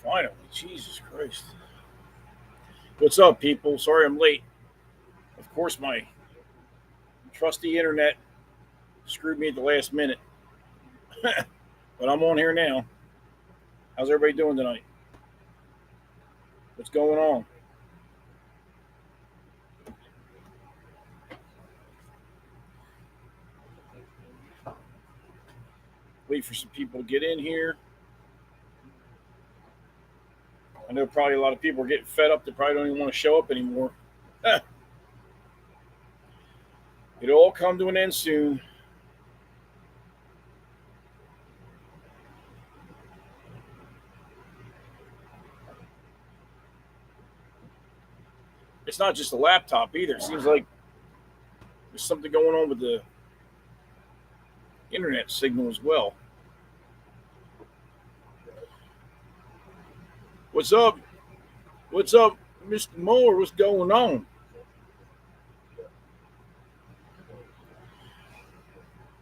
Finally, Jesus Christ. What's up, people? Sorry I'm late. Of course, my trusty internet screwed me at the last minute, but I'm on here now. How's everybody doing tonight? What's going on? Wait for some people to get in here. I know probably a lot of people are getting fed up. They probably don't even want to show up anymore. It'll all come to an end soon. It's not just the laptop either. It seems like there's something going on with the internet signal as well. What's up? What's up, Mr. Moore? What's going on?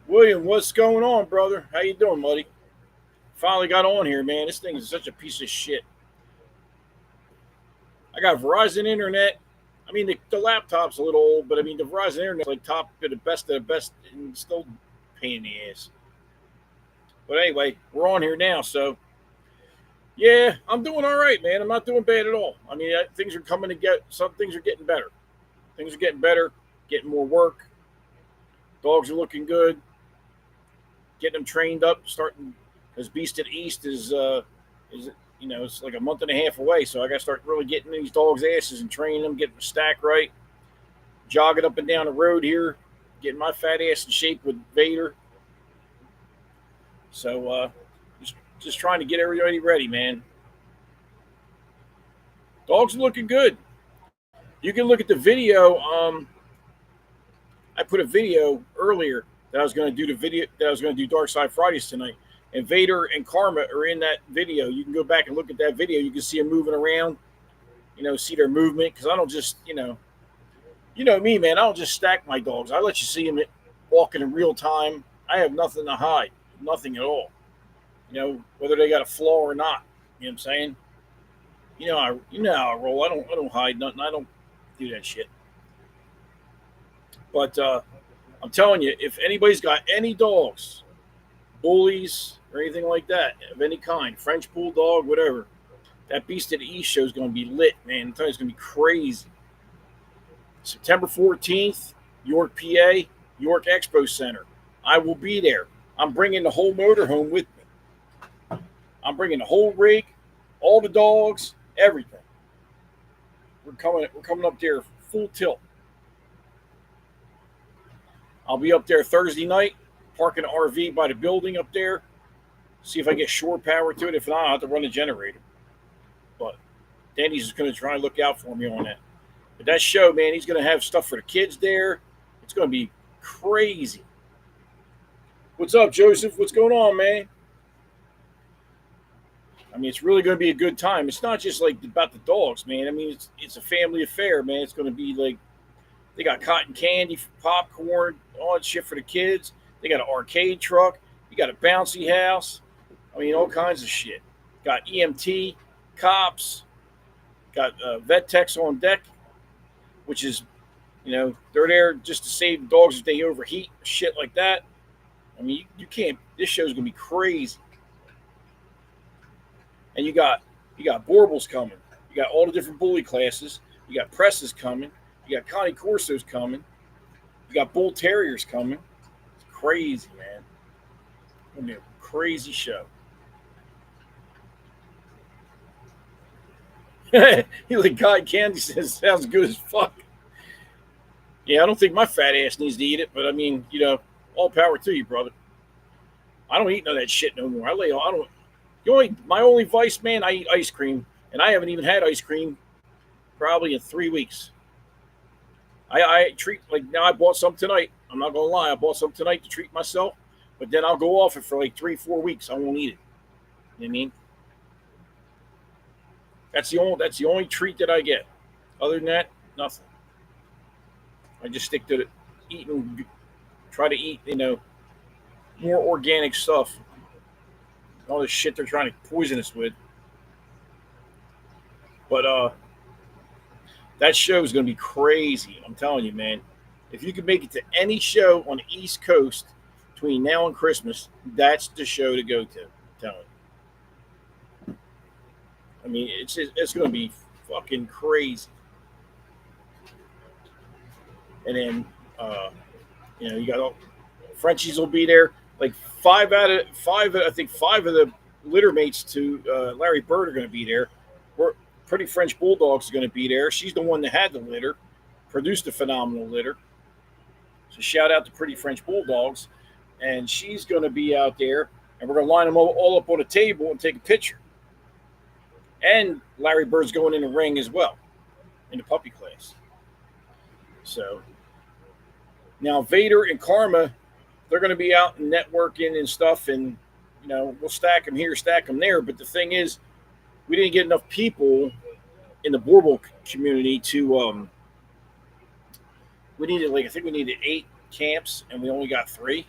William, what's going on, brother? How you doing, buddy? Finally got on here, man. This thing is such a piece of shit. I got Verizon internet. I mean, the laptop's a little old, but I mean, the Verizon internet's like top of the best, and still pain in the ass. But anyway, we're on here now, so yeah, I'm doing all right, man. I'm not doing bad at all. I mean, things are coming to get. Some things are getting better. Things are getting better. Getting more work. Dogs are looking good. Getting them trained up. Starting because Beast at East is it's like a month and a half away. So I got to start really getting these dogs' asses and training them, getting the stack right, jogging up and down the road here, getting my fat ass in shape with Vader. So just trying to get everybody ready, man. Dogs are looking good. You can look at the video. I put a video earlier that I was going to do Dark Side Fridays tonight, and Vader and Karma are in that video. You can go back and look at that video. You can see them moving around. See their movement because I don't just me, man. I don't just stack my dogs. I let you see them walking in real time. I have nothing to hide, nothing at all. Whether they got a flaw or not. You know what I'm saying? How I roll. I don't hide nothing. I don't do that shit. But I'm telling you, if anybody's got any dogs, bullies or anything like that of any kind, French bulldog, whatever, that Beast of the East show is going to be lit, man. I'm telling you, it's going to be crazy. September 14th, York, PA, York Expo Center. I will be there. I'm bringing the whole motorhome with me. I'm bringing the whole rig, all the dogs, everything. We're coming up there full tilt. I'll be up there Thursday night, parking an RV by the building up there. See if I get shore power to it. If not, I'll have to run a generator. But Danny's just going to try and look out for me on that. But that show, man, he's going to have stuff for the kids there. It's going to be crazy. What's up, Joseph? What's going on, man? I mean, it's really going to be a good time. It's not just like about the dogs, man. I mean, it's a family affair, man. It's going to be like they got cotton candy, popcorn, all that shit for the kids. They got an arcade truck. You got a bouncy house. I mean, all kinds of shit. Got EMT, cops, got vet techs on deck, which is, they're there just to save dogs if they overheat, shit like that. I mean, you can't. This show's gonna be crazy. And you got Borbles coming. You got all the different bully classes. You got presses coming. You got Connie Corsos coming. You got Bull Terriers coming. It's crazy, man. It's gonna be a crazy show. He like God Candy says sounds good as fuck. Yeah, I don't think my fat ass needs to eat it, but I mean, all power to you, brother. I don't eat none of that shit no more. I don't. My only vice, man, I eat ice cream, and I haven't even had ice cream probably in 3 weeks. I treat like now. I bought some tonight. I'm not gonna lie. I bought some tonight to treat myself, but then I'll go off it for like 3-4 weeks. I won't eat it. You know what I mean? That's the only treat that I get. Other than that, nothing. I just stick to eating. Try to eat, more organic stuff. All this shit they're trying to poison us with. But that show is going to be crazy. I'm telling you, man. If you can make it to any show on the East Coast between now and Christmas, that's the show to go to. I'm telling you. I mean, it's going to be fucking crazy. And then, uh, you got all Frenchies will be there. Like I think five of the litter mates to Larry Bird are going to be there. We're, Pretty French Bulldogs is going to be there. She's the one that had the litter, produced a phenomenal litter. So shout out to Pretty French Bulldogs, and she's going to be out there, and we're going to line them all up on a table and take a picture. And Larry Bird's going in the ring as well, in the puppy class. So now Vader and Karma, they're going to be out and networking and stuff, and we'll stack them here, stack them there. But the thing is, we didn't get enough people in the Borbal community to. I think we needed 8 camps, and we only got 3.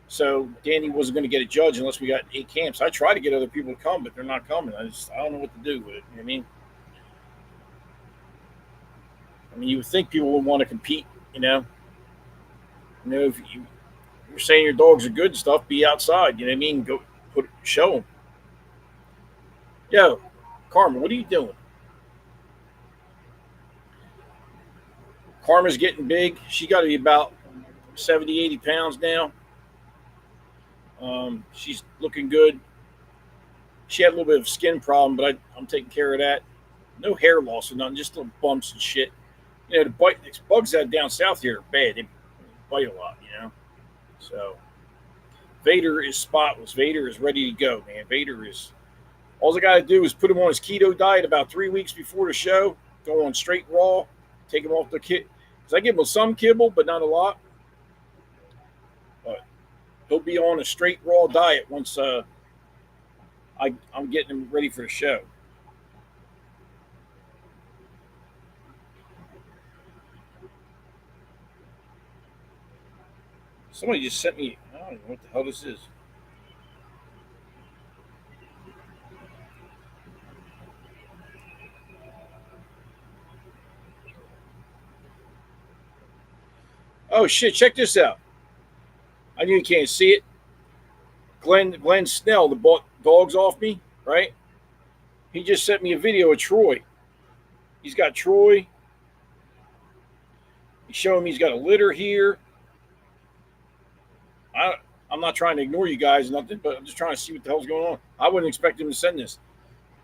So Danny wasn't going to get a judge unless we got 8 camps. I tried to get other people to come, but they're not coming. I don't know what to do with it. You know what I mean? You would think people would want to compete. If you're saying your dogs are good and stuff, be outside. You know what I mean? Go show them. Yo, Karma, what are you doing? Karma's getting big. She got to be about 70, 80 pounds now. She's looking good. She had a little bit of skin problem, but I'm taking care of that. No hair loss or nothing, just little bumps and shit. The bugs that down south here are bad. They bite a lot, So Vader is spotless. Vader is ready to go, man. Vader is. All I got to do is put him on his keto diet about 3 weeks before the show. Go on straight raw. Take him off the kit. Because I give him some kibble, but not a lot. But he'll be on a straight raw diet once I'm getting him ready for the show. Somebody just sent me. I don't know what the hell this is. Oh shit! Check this out. I knew you can't see it. Glenn Snell, that bought dogs off me, right? He just sent me a video of Troy. He's got Troy. He's showing me he's got a litter here. I'm not trying to ignore you guys or nothing, but I'm just trying to see what the hell's going on. I wouldn't expect him to send this.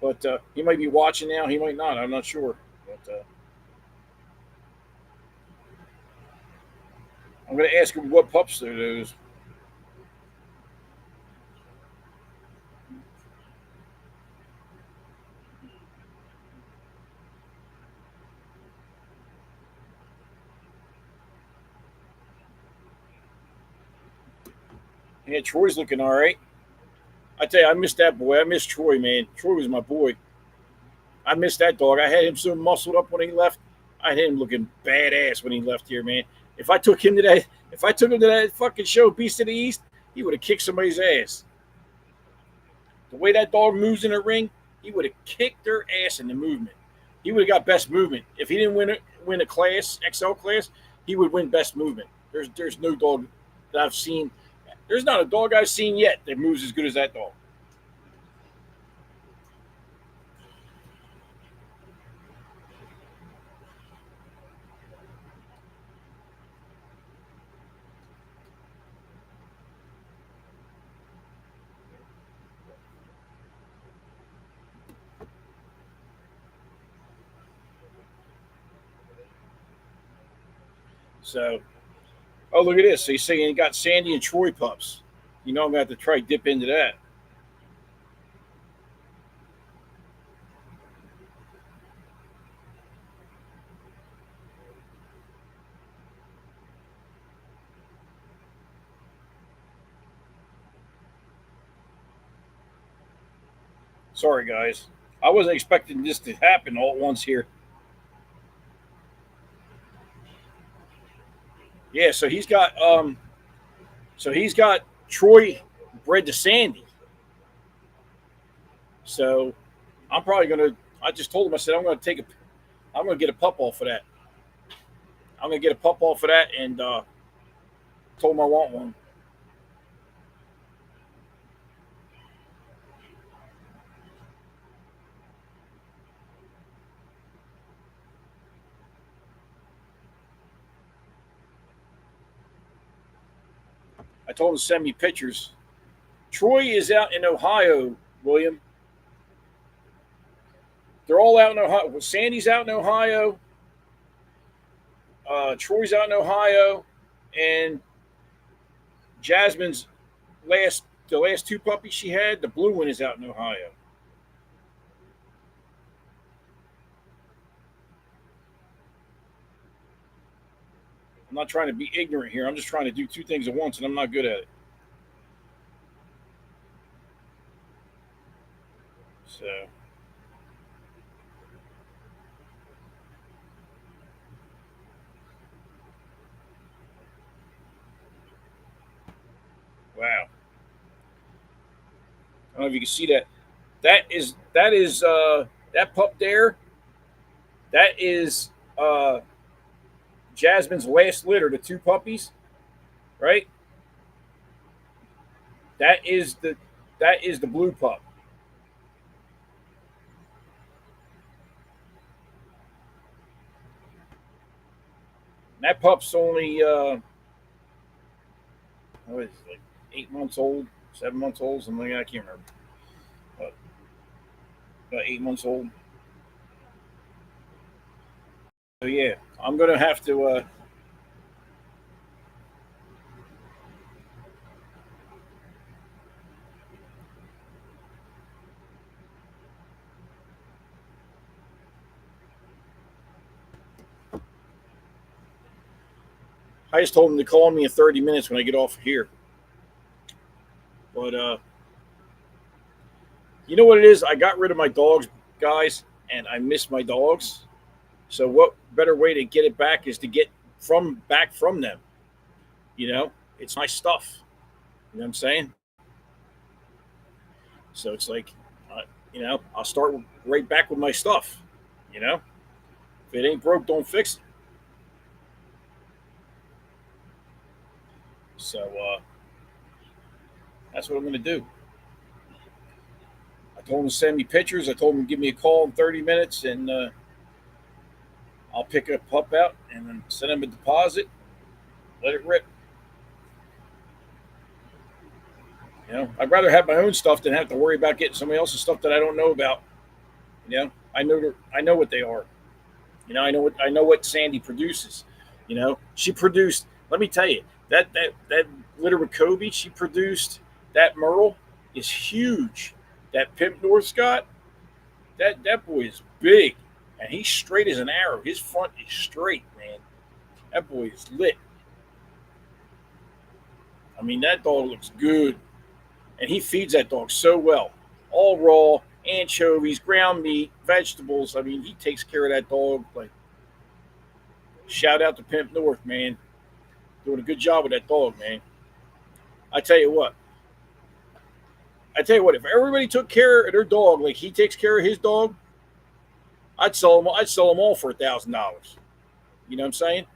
But he might be watching now. He might not. I'm not sure. But I'm going to ask him what pups are those. Yeah, Troy's looking all right. I tell you, I missed that boy. I miss Troy, man. Troy was my boy. I missed that dog. I had him so muscled up when he left. I had him looking badass when he left here, man. If I took him to that fucking show, Beast of the East, he would have kicked somebody's ass. The way that dog moves in the ring, he would have kicked their ass in the movement. He would have got best movement. If he didn't win a class, XL class, he would win best movement. There's no dog that I've seen. There's not a dog I've seen yet that moves as good as that dog. So, oh, look at this. So he's saying he got Sandy and Troy pups. I'm going to have to try to dip into that. Sorry, guys. I wasn't expecting this to happen all at once here. Yeah, so he's got Troy bred to Sandy. So I'm I just told him, I said, I'm going to get a pup off of that. I'm going to get a pup off of that, and told him I want one. I told him to send me pictures. Troy is out in Ohio, William. They're all out in Ohio. Sandy's out in Ohio. Troy's out in Ohio, and Jasmine's the last two puppies she had, the blue one is out in Ohio. I'm not trying to be ignorant here. I'm just trying to do two things at once, and I'm not good at it. So, wow. I don't know if you can see that. That pup there. That is Jasmine's last litter, the two puppies, right? That is the blue pup. And that pup's only what is it, like 8 months old, 7 months old, something like that. I can't remember. But about 8 months old. So yeah, I'm gonna have to. I just told him to call me in 30 minutes when I get off here. But you know what it is? I got rid of my dogs, guys, and I miss my dogs. So what better way to get it back is to get from them. You know, it's my stuff. You know what I'm saying? So it's like, I'll start right back with my stuff. You know, if it ain't broke, don't fix it. So that's what I'm going to do. I told him to send me pictures. I told him to give me a call in 30 minutes, and I'll pick a pup out and then send him a deposit. Let it rip. You know, I'd rather have my own stuff than have to worry about getting somebody else's stuff that I don't know about. You know, I know what they are. You know, I know what Sandy produces. You know, she produced. Let me tell you that litter with Kobe, she produced that Merle is huge. That Pimp North Scott, that boy is big, and he's straight as an arrow. His front is straight, man. That boy is lit. I mean, that dog looks good, and he feeds that dog so well. All raw, anchovies, ground meat, vegetables. I mean, he takes care of that dog. Like, shout out to Pimp North, man, doing a good job with that dog, man. I tell you what. I tell you what. If everybody took care of their dog like he takes care of his dog, I'd sell them. I'd sell them all for $1,000. You know what I'm saying?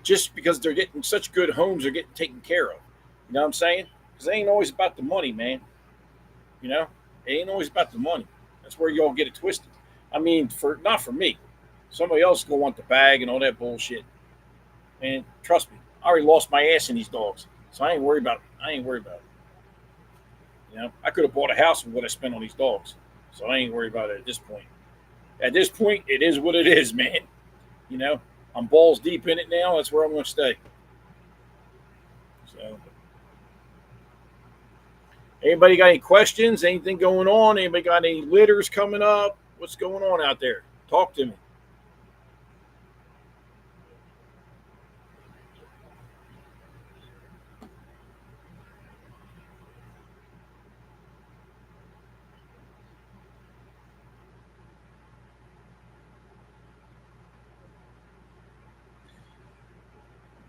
Just because they're getting such good homes, they're getting taken care of. You know what I'm saying? Because it ain't always about the money, man. You know, it ain't always about the money. That's where y'all get it twisted. I mean, for not for me. Somebody else is gonna want the bag and all that bullshit. And trust me, I already lost my ass in these dogs, so I ain't worried about. I ain't worried about it. You know, I could have bought a house with what I spent on these dogs, so I ain't worried about it at this point. At this point, it is what it is, man. You know, I'm balls deep in it now. That's where I'm gonna stay. So, anybody got any questions? Anything going on? Anybody got any litters coming up? What's going on out there? Talk to me.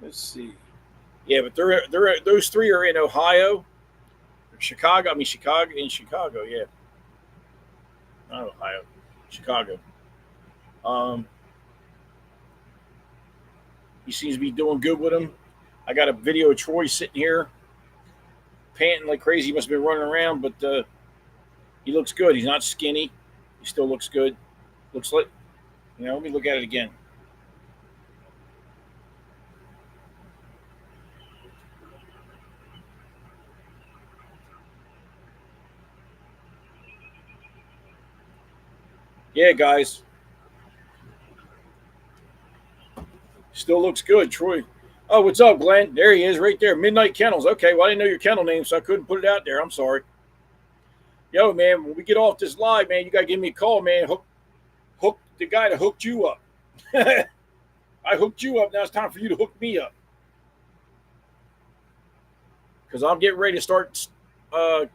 Let's see. Yeah, but they're those three are in Ohio, Chicago. I mean Chicago in Chicago. Yeah. not Ohio, Chicago. Um, he seems to be doing good with him. I got a video of Troy sitting here panting like crazy. He must have been running around, but he looks good. He's not skinny. He still looks good. Looks like, let me look at it again. Yeah, guys. Still looks good, Troy. Oh, what's up, Glenn? There he is, right there. Midnight Kennels. Okay, well, I didn't know your kennel name, so I couldn't put it out there. I'm sorry. Yo, man, when we get off this live, man, you got to give me a call, man. Hook the guy that hooked you up. I hooked you up. Now it's time for you to hook me up. Because I'm getting ready to start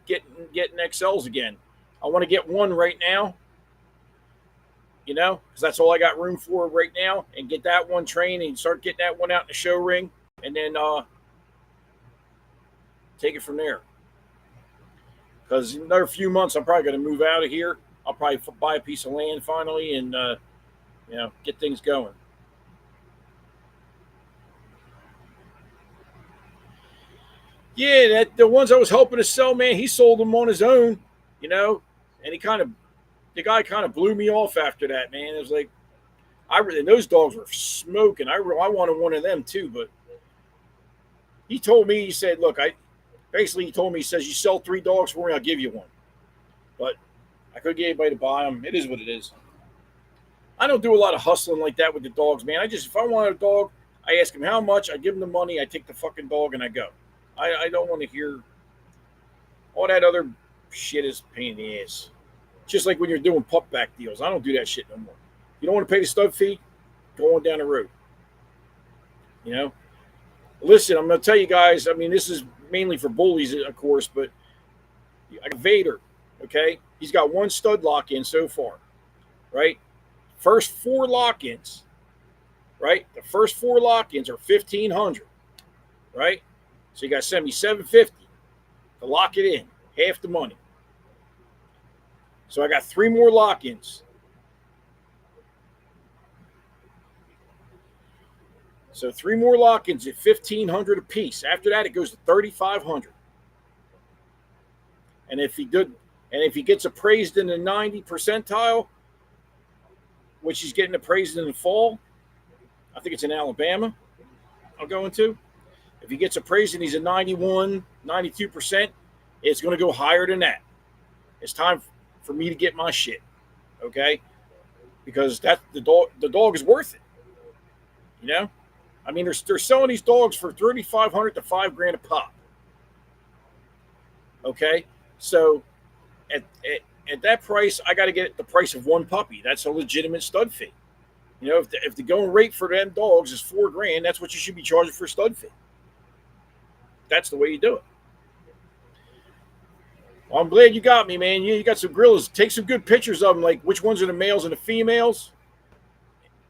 getting XLs again. I want to get one right now, because that's all I got room for right now, and get that one trained and start getting that one out in the show ring, and then take it from there. Because in another few months, I'm probably going to move out of here. I'll probably buy a piece of land finally and, get things going. Yeah, the ones I was hoping to sell, man, he sold them on his own, and the guy kind of blew me off after that, man. It was like, and those dogs were smoking. I wanted one of them too, but he told me, he said, look, he told me, he says, you sell 3 dogs for me, I'll give you one. But I couldn't get anybody to buy them. It is what it is. I don't do a lot of hustling like that with the dogs, man. If I want a dog, I ask him how much, I give him the money, I take the fucking dog, and I go. I don't want to hear all that other shit is a pain in the ass. Just like when you're doing pup back deals. I don't do that shit no more. You don't want to pay the stud fee? Go on down the road. Listen, I'm going to tell you guys, I mean, this is mainly for bullies, of course, but Vader, okay? He's got 1 stud lock-in so far, right? First 4 lock-ins, right? The first 4 lock-ins are $1,500, right? So you got to send me $750 to lock it in, half the money. So I got 3 more lock-ins. So 3 more lock-ins at $1,500 a piece. After that, it goes to $3,500. And if he gets appraised in the 90 percentile, which he's getting appraised in the fall, I think it's in Alabama, I'll go into. If he gets appraised and he's a 91, 92%, it's going to go higher than that. It's time for me to get my shit, okay? Because the dog is worth it, I mean, they're selling these dogs for $3,500 to $5,000 a pop. Okay, so at that price, I got to get the price of 1 puppy. That's a legitimate stud fee. If the going rate for them dogs is $4,000, that's what you should be charging for a stud fee. That's the way you do it. Well, I'm glad you got me, man. You got some gorillas. Take some good pictures of them, like which ones are the males and the females,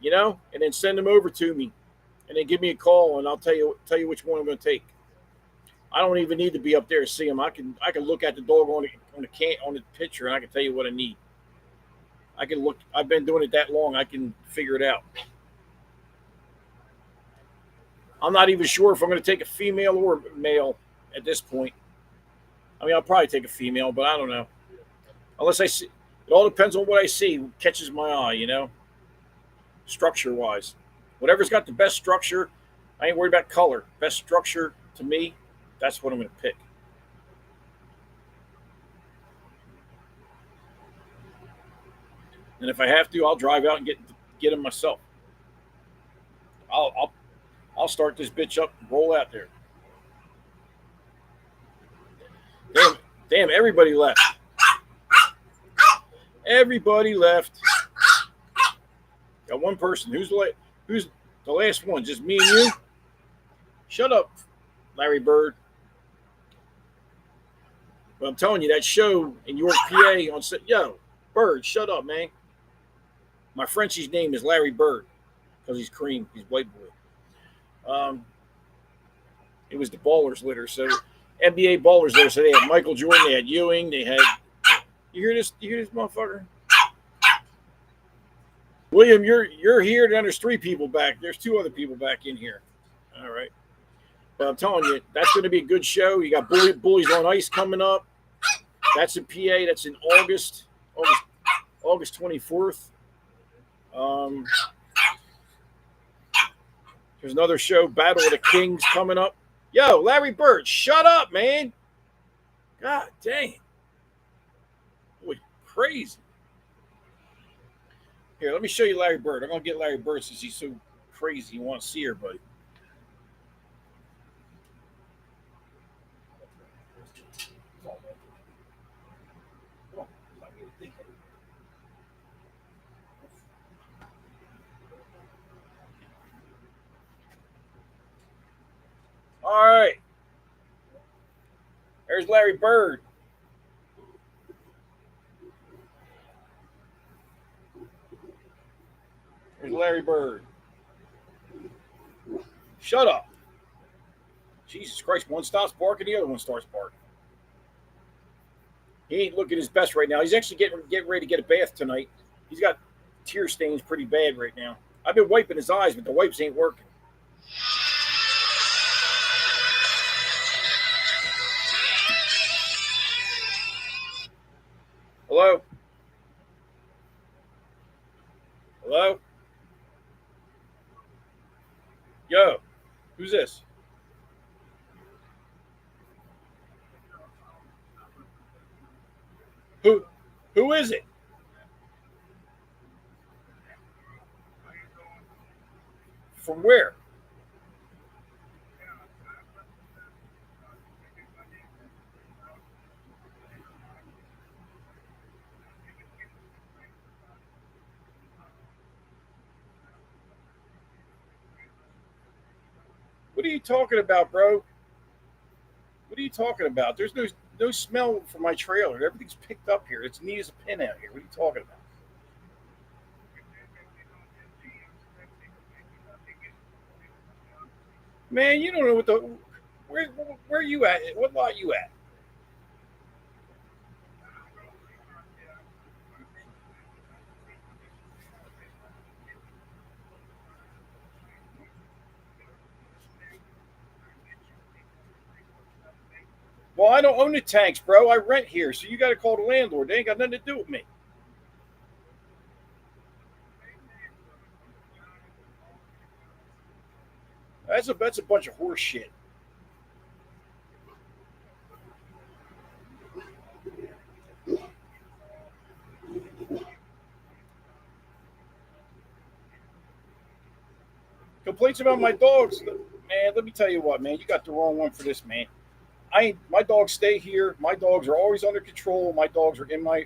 and then send them over to me, and then give me a call, and I'll tell you which one I'm going to take. I don't even need to be up there to see them. I can look at the dog on the picture, and I can tell you what I need. I can look. I've been doing it that long. I can figure it out. I'm not even sure if I'm going to take a female or a male at this point. I mean, I'll probably take a female, but I don't know. Unless I see, it all depends on what I see. What catches my eye, structure-wise. Whatever's got the best structure, I ain't worried about color. Best structure to me, that's what I'm going to pick. And if I have to, I'll drive out and get them myself. I'll start this bitch up and roll out there. Damn, everybody left. Everybody left. Got one person. Who's the last one? Just me and you? Shut up, Larry Bird. But I'm telling you, that show in York, PA on set. Yo, Bird, shut up, man. My Frenchie's name is Larry Bird because he's cream. He's white boy. It was the Ballers litter. So NBA Ballers litter. So they had Michael Jordan. They had Ewing. They had. You hear this? You hear this, motherfucker? William, you're here. Then there's 3 people back. There's 2 other people back in here. All right. But I'm telling you, that's going to be a good show. You got Bullies on Ice coming up. That's in PA. That's in August 24th. There's another show, Battle of the Kings, coming up. Yo, Larry Bird, shut up, man. God dang. Boy, crazy. Here, let me show you Larry Bird. I'm going to get Larry Bird since he's so crazy. You want to see everybody. All right. There's Larry Bird. There's Larry Bird. Shut up. Jesus Christ. One stops barking, the other one starts barking. He ain't looking his best right now. He's actually getting ready to get a bath tonight. He's got tear stains pretty bad right now. I've been wiping his eyes, but the wipes ain't working. Hello? Hello? Yo, who's this? Who is it? From where? What are you talking about, bro? What are you talking about? There's no smell from my trailer. Everything's picked up here. It's neat as a pin out here. What are you talking about? Man, you don't know what the where where you at? What lot you at? Well, I don't own the tanks, bro. I rent here, so you got to call the landlord. They ain't got nothing to do with me. That's a bunch of horse shit. Complaints about my dogs, man. Let me tell you what, man. You got the wrong one for this, man. I ain't. My dogs stay here. My dogs are always under control. My dogs are in my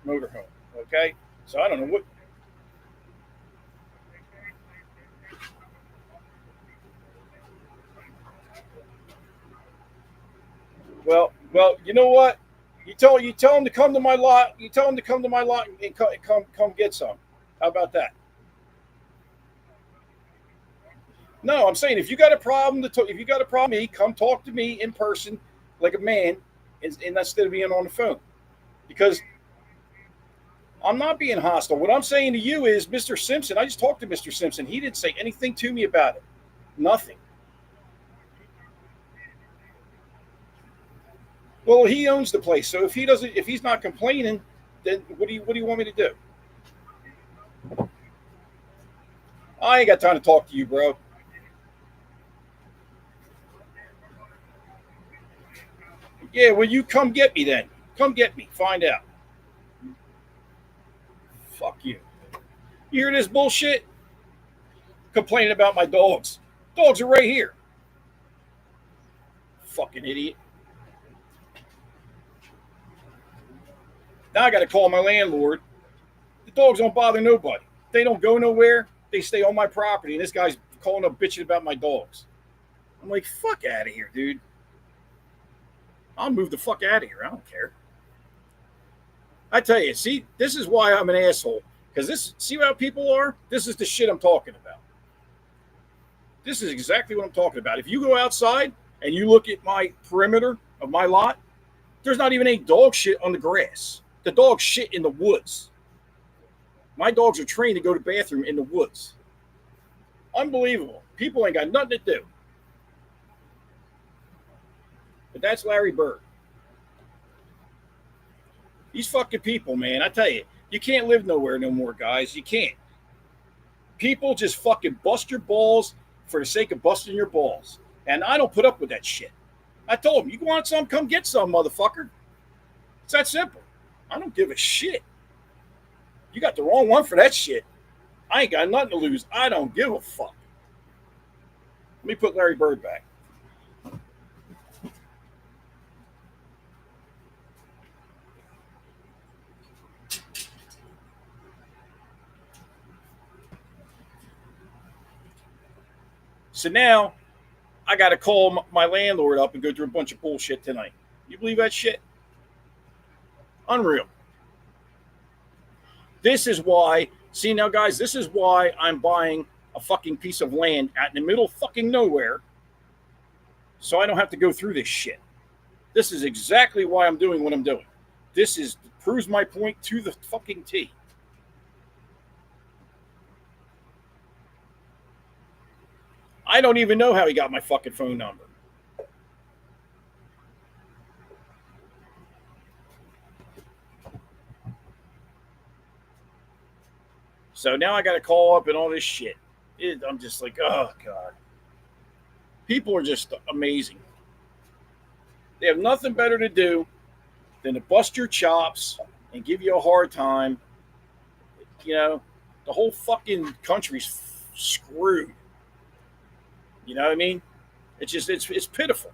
motorhome. Okay, so I don't know what. Well, you know what? You tell them to come to my lot. You tell them to come to my lot and come get some. How about that? No, I'm saying if you got a problem if you got a problem, me come talk to me in person like a man, and instead of being on the phone. Because I'm not being hostile. What I'm saying to you is, Mr. Simpson. I just talked to Mr. Simpson. He didn't say anything to me about it. Nothing. Well, he owns the place, so if he's not complaining, then what do you want me to do? I ain't got time to talk to you, bro. Yeah, well, you come get me then. Come get me. Find out. Fuck you. You hear this bullshit? Complaining about my dogs. Dogs are right here. Fucking idiot. Now I got to call my landlord. The dogs don't bother nobody. They don't go nowhere. They stay on my property, and this guy's calling up bitching about my dogs. I'm like, fuck out of here, dude. I'll move the fuck out of here. I don't care. I tell you, see, this is why I'm an asshole. Because see how people are? This is the shit I'm talking about. This is exactly what I'm talking about. If you go outside and you look at my perimeter of my lot, there's not even any dog shit on the grass. The dog shit in the woods. My dogs are trained to go to the bathroom in the woods. Unbelievable. People ain't got nothing to do. But that's Larry Bird. These fucking people, man, I tell you, you can't live nowhere no more, guys. You can't. People just fucking bust your balls for the sake of busting your balls. And I don't put up with that shit. I told them, you want some, come get some, motherfucker. It's that simple. I don't give a shit. You got the wrong one for that shit. I ain't got nothing to lose. I don't give a fuck. Let me put Larry Bird back. So now I got to call my landlord up and go through a bunch of bullshit tonight. You believe that shit? Unreal. This is why, see now, guys, this is why I'm buying a fucking piece of land out in the middle of fucking nowhere so I don't have to go through this shit. This is exactly why I'm doing what I'm doing. This proves my point to the fucking T. I don't even know how he got my fucking phone number. So now I got to call up and all this shit. I'm just like, oh, God. People are just amazing. They have nothing better to do than to bust your chops and give you a hard time. You know, the whole fucking country's screwed. You know what I mean? It's pitiful.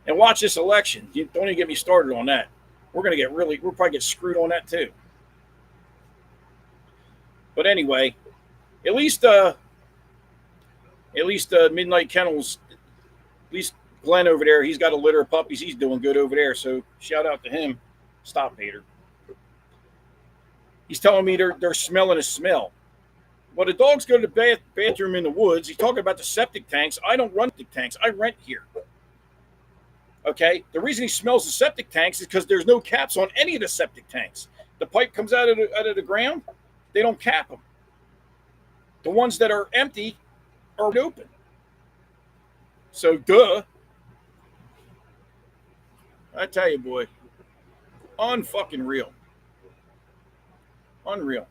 And watch this election. Don't even get me started on that. We'll probably get screwed on that too. But anyway, at least Midnight Kennels, at least Glenn over there, he's got a litter of puppies. He's doing good over there. So shout out to him. Stop, Peter. He's telling me they're smelling a smell. Well, the dogs go to the bathroom in the woods. He's talking about the septic tanks. I don't run septic tanks. I rent here. Okay? The reason he smells the septic tanks is because there's no caps on any of the septic tanks. The pipe comes out of the ground. They don't cap them. The ones that are empty are open. So, duh. I tell you, boy. Unfucking real. Unreal.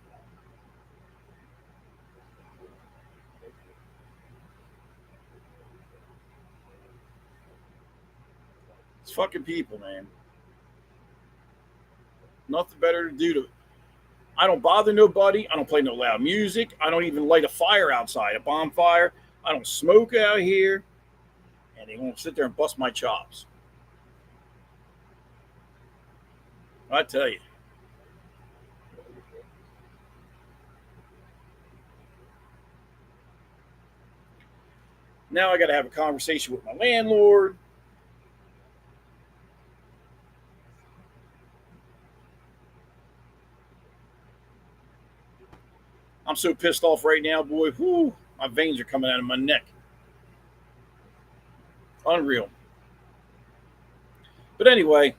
It's fucking people, man. Nothing better to do. I don't bother nobody. I don't play no loud music. I don't even light a fire outside, a bonfire. I don't smoke out here. And they won't sit there and bust my chops. I tell you. Now I got to have a conversation with my landlord. I'm so pissed off right now, boy. Whoo, my veins are coming out of my neck. Unreal. But anyway,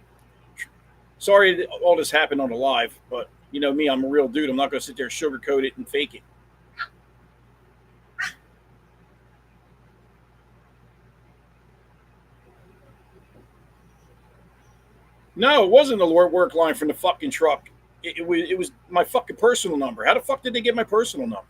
sorry that all this happened on the live, but you know me, I'm a real dude. I'm not going to sit there and sugarcoat it and fake it. No, it wasn't the work line from the fucking truck. It was my fucking personal number. How the fuck did they get my personal number?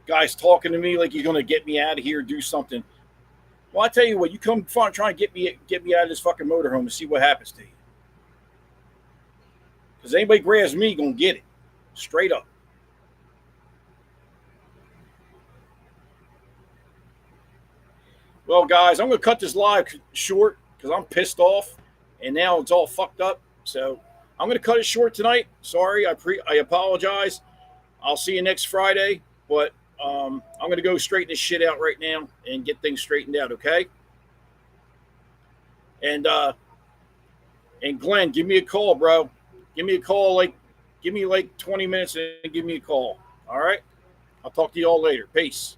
Guys talking to me like you're gonna get me out of here, do something. Well, I tell you what, you come try and get me out of this fucking motorhome and see what happens to you. Because anybody grabs me, gonna get it. Straight up. Well, guys, I'm gonna cut this live short because I'm pissed off, and now it's all fucked up. So I'm gonna cut it short tonight. Sorry, I apologize. I'll see you next Friday, but I'm gonna go straighten this shit out right now and get things straightened out. Okay? And Glenn, give me a call, bro. Give me a call. Give me 20 minutes and give me a call. All right? I'll talk to you all later. Peace.